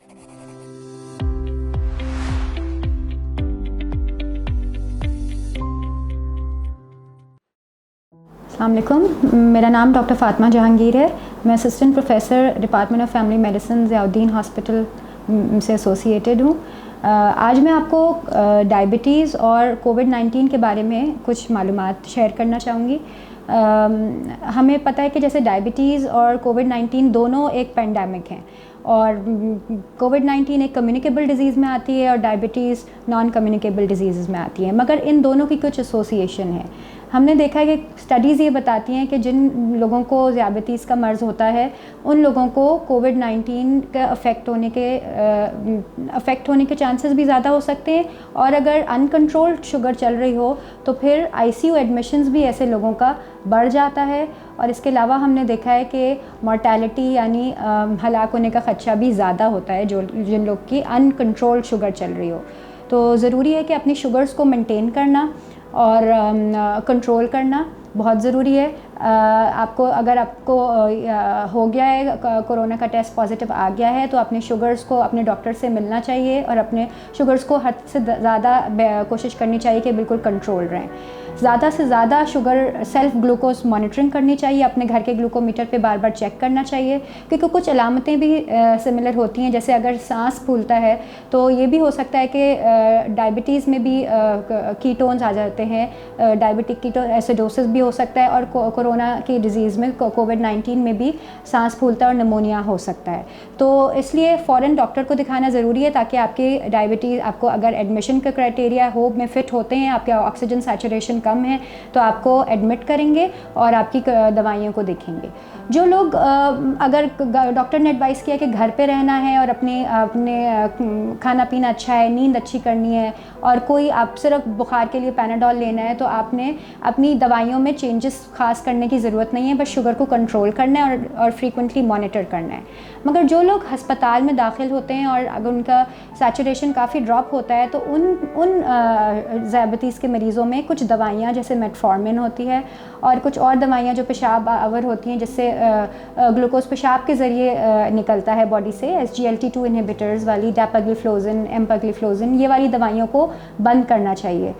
अस्सलाम वालेकुम, मेरा नाम डॉक्टर फ़ातिमा जहांगीर है। मैं assistant professor department of family medicine Ziauddin hospital से एसोसिएटेड हूँ। आज मैं आपको डायबिटीज़ और कोविड-19 के बारे में कुछ मालूमात शेयर करना चाहूँगी। हमें पता है कि जैसे डायबिटीज़ और कोविड-19 दोनों एक पेंडेमिक हैं, और कोविड-19 एक कम्युनिकेबल डिज़ीज़ में आती है और डायबिटीज़ नॉन कम्युनिकेबल डिजीज़ में आती है, मगर इन दोनों की कुछ एसोसिएशन है। हमने देखा है कि स्टडीज़ ये बताती हैं कि जिन लोगों को ज़ियाबतीस का मर्ज़ होता है उन लोगों को कोविड-19 का अफेक्ट होने के चांसेस भी ज़्यादा हो सकते हैं, और अगर अनकंट्रोल्ड शुगर चल रही हो तो फिर आईसीयू एडमिशन्स भी ऐसे लोगों का बढ़ जाता है। और इसके अलावा हमने देखा है कि मॉर्टेलिटी यानी हलाक होने का ख़दशा भी ज़्यादा होता है जिन लोग की अनकंट्रोल्ड शुगर चल रही हो। तो ज़रूरी है कि अपनी शुगर्स को मेंटेन करना और कंट्रोल करना बहुत ज़रूरी है। अगर आपको हो गया है, कोरोना का टेस्ट पॉजिटिव आ गया है, तो अपने शुगर्स को अपने डॉक्टर से मिलना चाहिए और अपने शुगर्स को हद से ज़्यादा कोशिश करनी चाहिए कि बिल्कुल कंट्रोल रहें। ज़्यादा से ज़्यादा शुगर सेल्फ ग्लूकोज मॉनिटरिंग करनी चाहिए, अपने घर के ग्लूकोमीटर पे बार बार चेक करना चाहिए, क्योंकि कुछ अलामतें भी सिमिलर होती हैं। जैसे अगर सांस फूलता है तो ये भी हो सकता है कि डायबिटीज़ में भी कीटोन्स आ जाते हैं, डायबिटिक कीटो एसिडोसिस भी हो सकता है, और कोरोना की डिज़ीज़ में कोविड-19 में भी सांस फूलता है और निमोनिया हो सकता है। तो इसलिए फ़ौरन डॉक्टर को दिखाना ज़रूरी है, ताकि आपकी डायबिटीज़, आपको अगर एडमिशन का क्राइटेरिया हो में फ़िट होते हैं, आपके ऑक्सीजन सैचुरेशन कम है, तो आपको एडमिट करेंगे और आपकी दवाइयों को देखेंगे। जो लोग अगर डॉक्टर ने एडवाइस किया कि घर पे रहना है और अपने खाना पीना अच्छा है, नींद अच्छी करनी है, और कोई आप सिर्फ बुखार के लिए पैनाडोल लेना है, तो आपने अपनी दवाइयों में चेंजेस खास करने की ज़रूरत नहीं है, बस शुगर को कंट्रोल करना है और फ्रीक्वेंटली मॉनिटर करना है। मगर जो लोग हस्पताल में दाखिल होते हैं और अगर उनका सैचुरेशन काफ़ी ड्रॉप होता है, तो उन ज़ियाबतीस के मरीज़ों में कुछ दवाइयाँ जैसे मेटफॉर्मिन होती है और कुछ और दवाइयाँ जो पेशाब आवर होती हैं, जिससे ग्लूकोज पेशाब के ज़रिए निकलता है बॉडी से, SGLT2 इनहिबिटर्स वाली डैपाग्लिफ्लोजिन, एम्पाग्लिफ्लोजिन, ये वाली दवाइयों को बंद करना चाहिए।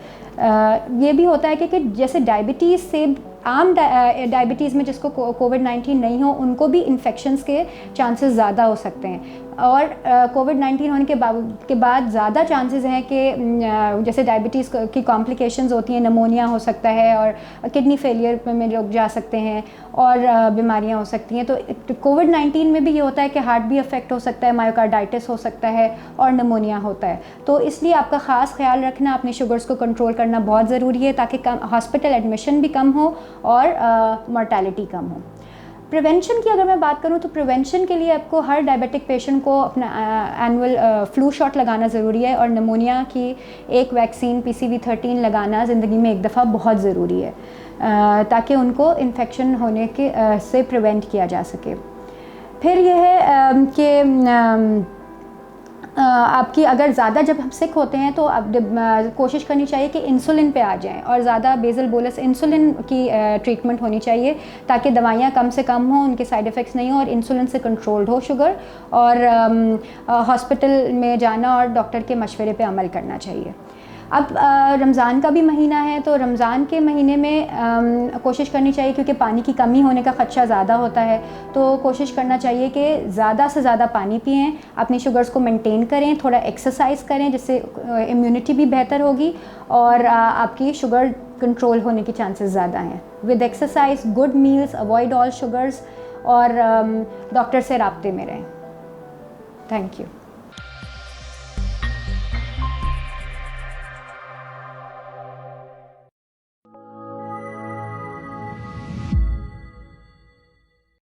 ये भी होता है कि जैसे डायबिटीज़ से आम डायबिटीज़ में जिसको कोविड-19 नहीं हो, उनको भी इन्फेक्शंस के चांसेस ज़्यादा हो सकते हैं, और कोविड-19 होने के बाद ज़्यादा चांसेस हैं कि जैसे डायबिटीज़ की कॉम्प्लिकेशंस होती हैं, निमोनिया हो सकता है और किडनी फेलियर में लोग जा सकते हैं और बीमारियां हो सकती हैं। तो कोविड-19 में भी ये होता है कि हार्ट भी अफेक्ट हो सकता है, मायोकार्डाइटिस हो सकता है और निमोनिया होता है। तो इसलिए आपका ख़ास ख्याल रखना, अपनी शुगर्स को कंट्रोल करना बहुत ज़रूरी है, ताकि हॉस्पिटल एडमिशन भी कम हो और मॉर्टेलिटी कम हो। प्रिवेंशन की अगर मैं बात करूं, तो प्रिवेंशन के लिए आपको हर डायबिटिक पेशेंट को अपना एनुअल फ्लू शॉट लगाना ज़रूरी है, और निमोनिया की एक वैक्सीन PCV13 लगाना ज़िंदगी में एक दफ़ा बहुत ज़रूरी है, ताकि उनको इन्फेक्शन होने के से प्रिवेंट किया जा सके। फिर यह है कि आपकी अगर ज़्यादा जब हम सिक होते हैं तो अब कोशिश करनी चाहिए कि इंसुलिन पे आ जाएं, और ज़्यादा बेसल बोलस इंसुलिन की ट्रीटमेंट होनी चाहिए, ताकि दवाइयाँ कम से कम हों, उनके साइड इफ़ेक्ट्स नहीं हो और इंसुलिन से कंट्रोल्ड हो शुगर, और हॉस्पिटल में जाना और डॉक्टर के मशवरे पे अमल करना चाहिए। अब रमज़ान का भी महीना है, तो रमज़ान के महीने में कोशिश करनी चाहिए, क्योंकि पानी की कमी होने का ख़दशा ज़्यादा होता है, तो कोशिश करना चाहिए कि ज़्यादा से ज़्यादा पानी पिएं, अपनी शुगर्स को मेंटेन करें, थोड़ा एक्सरसाइज करें, जिससे इम्यूनिटी भी बेहतर होगी और आपकी शुगर कंट्रोल होने की चांसेस ज़्यादा हैं। With exercise, good meals, avoid all sugars, और डॉक्टर से राब्ते में रहें। Thank you.